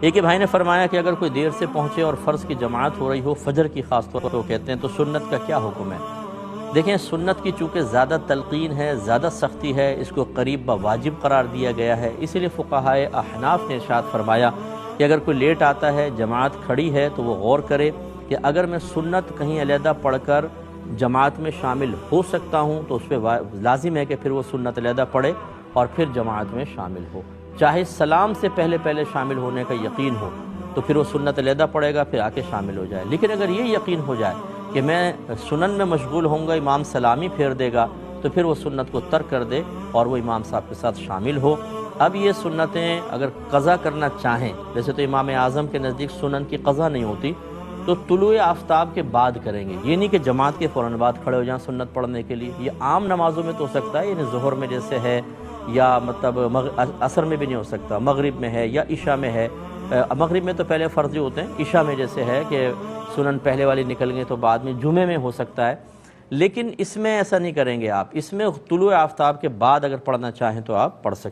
ایک ہی بھائی نے فرمایا کہ اگر کوئی دیر سے پہنچے اور فرض کی جماعت ہو رہی ہو، فجر کی خاص طور پر کہتے ہیں، تو سنت کا کیا حکم ہے؟ دیکھیں، سنت کی چونکہ زیادہ تلقین ہے، زیادہ سختی ہے، اس کو قریب با واجب قرار دیا گیا ہے، اسی لیے فقہائے احناف نے ارشاد فرمایا کہ اگر کوئی لیٹ آتا ہے، جماعت کھڑی ہے، تو وہ غور کرے کہ اگر میں سنت کہیں علیحدہ پڑھ کر جماعت میں شامل ہو سکتا ہوں تو اس پہ لازم ہے کہ پھر وہ سنت علیحدہ پڑھے اور پھر جماعت میں شامل ہو، چاہے سلام سے پہلے شامل ہونے کا یقین ہو تو پھر وہ سنت علیحدہ پڑھے گا، پھر آ کے شامل ہو جائے۔ لیکن اگر یہ یقین ہو جائے کہ میں سنن میں مشغول ہوں گا، امام سلامی پھیر دے گا، تو پھر وہ سنت کو ترک کر دے اور وہ امام صاحب کے ساتھ شامل ہو۔ اب یہ سنتیں اگر قضا کرنا چاہیں، ویسے تو امام اعظم کے نزدیک سنن کی قضا نہیں ہوتی، تو طلوع آفتاب کے بعد کریں گے، یہ نہیں کہ جماعت کے فوراً بعد کھڑے ہو جائیں سنت پڑھنے کے لیے۔ یہ عام نمازوں میں تو ہو سکتا ہے، یعنی ظہر میں جیسے ہے، یا مطلب عصر میں بھی نہیں ہو سکتا، مغرب میں ہے یا عشاء میں ہے۔ مغرب میں تو پہلے فرضی ہوتے ہیں، عشاء میں جیسے ہے کہ سنن پہلے والی نکل گئے تو بعد میں جمعے میں ہو سکتا ہے، لیکن اس میں ایسا نہیں کریں گے آپ، اس میں طلوع آفتاب کے بعد اگر پڑھنا چاہیں تو آپ پڑھ سکیں۔